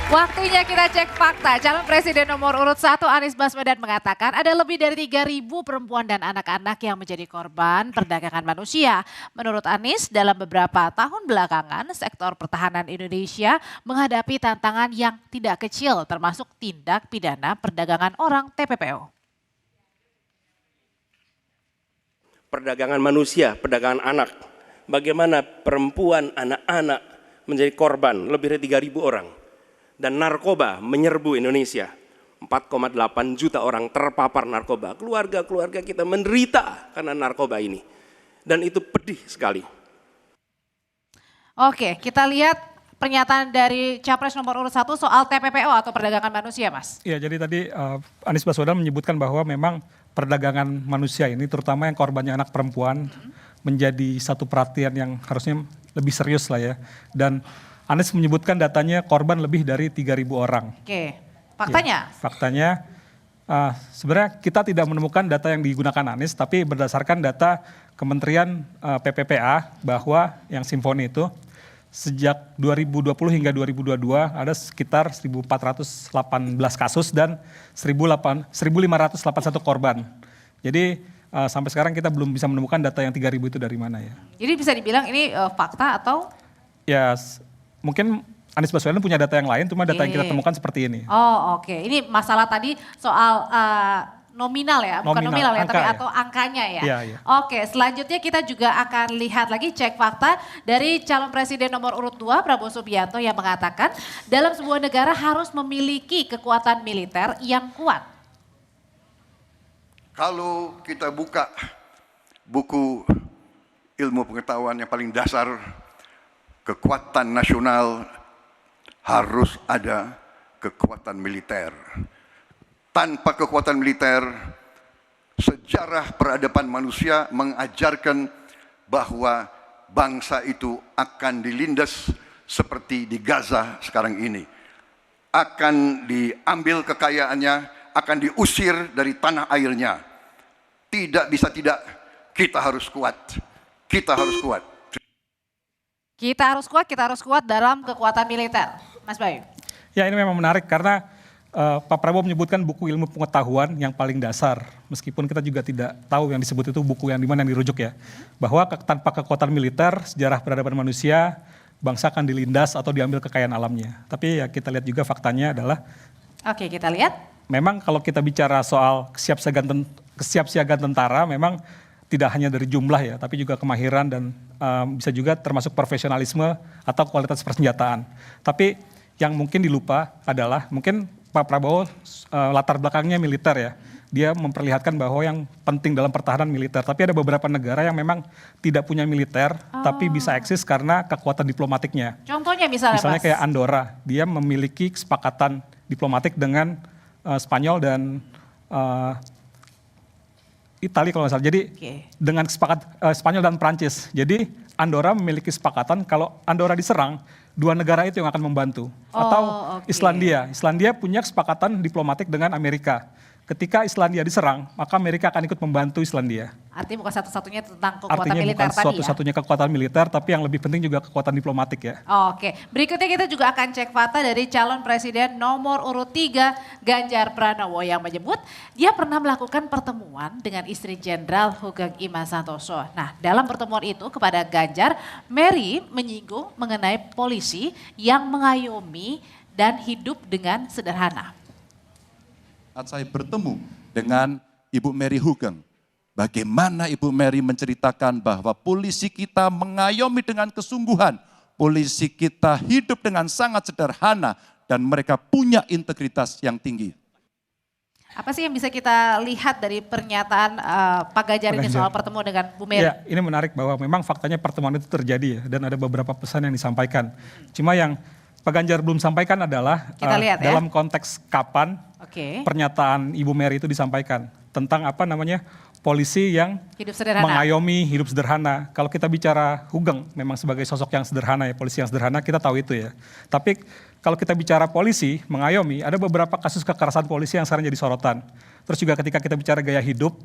Waktunya kita cek fakta. Calon Presiden nomor urut 1 Anies Baswedan mengatakan ada lebih dari 3.000 perempuan dan anak-anak yang menjadi korban perdagangan manusia. Menurut Anies, dalam beberapa tahun belakangan, sektor pertahanan Indonesia menghadapi tantangan yang tidak kecil, termasuk tindak pidana perdagangan orang (TPPO). Perdagangan manusia, perdagangan anak. Bagaimana perempuan, anak-anak menjadi korban lebih dari 3.000 orang. Dan narkoba menyerbu Indonesia. 4,8 juta orang terpapar narkoba. Keluarga-keluarga kita menderita karena narkoba ini. Dan itu pedih sekali. Oke, kita lihat pernyataan dari Capres nomor urut 1 soal TPPO atau perdagangan manusia, Mas. Iya, jadi tadi Anies Baswedan menyebutkan bahwa memang perdagangan manusia ini, terutama yang korbannya anak perempuan, menjadi satu perhatian yang harusnya lebih serius lah ya. Dan Anies menyebutkan datanya korban lebih dari 3.000 orang. Oke, faktanya? Ya, faktanya sebenarnya kita tidak menemukan data yang digunakan Anies, tapi berdasarkan data Kementerian PPPA bahwa yang Simfoni itu sejak 2020 hingga 2022 ada sekitar 1.418 kasus dan 1.581 korban. Jadi sampai sekarang kita belum bisa menemukan data yang 3.000 itu dari mana ya. Jadi bisa dibilang ini fakta atau? Ya, mungkin Anies Baswedan punya data yang lain, cuma data yang kita temukan seperti ini. Oh oke, ini masalah tadi soal nominal ya, bukan nominal ya, tapi atau angkanya ya. Iya, iya. Oke, selanjutnya kita juga akan lihat lagi cek fakta dari calon presiden nomor urut 2 Prabowo Subianto yang mengatakan dalam sebuah negara harus memiliki kekuatan militer yang kuat. Kalau kita buka buku ilmu pengetahuan yang paling dasar, kekuatan nasional harus ada kekuatan militer. Tanpa kekuatan militer, sejarah peradaban manusia mengajarkan bahwa bangsa itu akan dilindas seperti di Gaza sekarang ini. Akan diambil kekayaannya, akan diusir dari tanah airnya. Tidak bisa tidak, kita harus kuat. Kita harus kuat. Kita harus kuat dalam kekuatan militer. Mas Bayu. Ya, ini memang menarik karena Pak Prabowo menyebutkan buku ilmu pengetahuan yang paling dasar. Meskipun kita juga tidak tahu yang disebut itu buku yang di mana yang dirujuk ya. Bahwa tanpa kekuatan militer, sejarah peradaban manusia, bangsa akan dilindas atau diambil kekayaan alamnya. Tapi ya kita lihat juga faktanya adalah. Oke, kita lihat. Memang kalau kita bicara soal kesiapsiagaan tentara, memang tidak hanya dari jumlah ya, tapi juga kemahiran dan bisa juga termasuk profesionalisme atau kualitas persenjataan. Tapi yang mungkin dilupa adalah mungkin Pak Prabowo latar belakangnya militer ya. Dia memperlihatkan bahwa yang penting dalam pertahanan militer. Tapi ada beberapa negara yang memang tidak punya militer, tapi bisa eksis karena kekuatan diplomatiknya. Contohnya misalnya Mas? Kayak Andorra, dia memiliki kesepakatan diplomatik dengan Spanyol dan Italia kalau nggak salah. Jadi dengan Spanyol dan Prancis. Jadi Andorra memiliki kesepakatan kalau Andorra diserang, dua negara itu yang akan membantu. Atau Islandia punya kesepakatan diplomatik dengan Amerika. Ketika Islandia diserang, maka Amerika akan ikut membantu Islandia. Artinya bukan satu-satunya tentang kekuatan militer tadi ya? Artinya bukan satu-satunya kekuatan militer, tapi yang lebih penting juga kekuatan diplomatik ya. Oke, berikutnya kita juga akan cek fakta dari calon presiden nomor urut 3 Ganjar Pranowo yang menyebut dia pernah melakukan pertemuan dengan istri Jenderal Hugeng Ima Santoso. Nah, dalam pertemuan itu kepada Ganjar, Mary menyinggung mengenai polisi yang mengayomi dan hidup dengan sederhana. Saat saya bertemu dengan Ibu Mary Hugeng, bagaimana Ibu Mary menceritakan bahwa polisi kita mengayomi dengan kesungguhan, polisi kita hidup dengan sangat sederhana, dan mereka punya integritas yang tinggi. Apa sih yang bisa kita lihat dari pernyataan Pak Ganjar ini soal pertemuan dengan Bu Mary? Ya, ini menarik bahwa memang faktanya pertemuan itu terjadi ya, dan ada beberapa pesan yang disampaikan. Cuma yang Pak Ganjar belum sampaikan adalah dalam konteks kapan pernyataan Ibu Mary itu disampaikan tentang apa namanya polisi yang mengayomi hidup sederhana. Kalau kita bicara Hugeng memang sebagai sosok yang sederhana ya, polisi yang sederhana, kita tahu itu ya. Tapi kalau kita bicara polisi mengayomi, ada beberapa kasus kekerasan polisi yang sekarang jadi sorotan. Terus juga ketika kita bicara gaya hidup,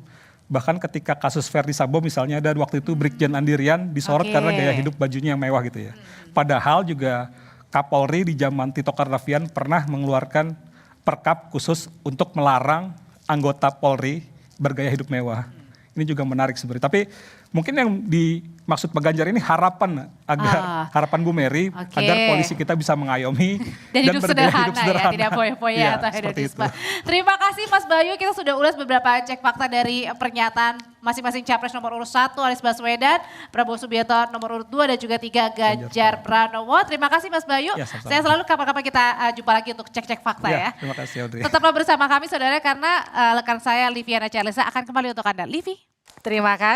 bahkan ketika kasus Verdi Sambo misalnya, ada waktu itu Brigjen Andirian disorot karena gaya hidup bajunya yang mewah gitu ya. Padahal juga Kapolri di zaman Tito Karnavian pernah mengeluarkan perkap khusus untuk melarang anggota Polri bergaya hidup mewah. Ini juga menarik sebenarnya. Tapi mungkin yang dimaksud Pak Ganjar ini harapan agar harapan Bu Mary agar polisi kita bisa mengayomi dan hidup sederhana, ya, tidak foya-foya atau hedonisme. Terima kasih Mas Bayu, kita sudah ulas beberapa cek fakta dari pernyataan masing-masing capres nomor urut 1 Anies Baswedan, Prabowo Subianto nomor urut 2 dan juga 3 Ganjar Pranowo. Terima kasih Mas Bayu. Ya, saya selalu kapan-kapan kita jumpa lagi untuk cek-cek fakta ya. Terima kasih Audrey. Tetaplah bersama kami saudara karena rekan saya Liviana Charlesa akan kembali untuk Anda. Livi. Terima kasih.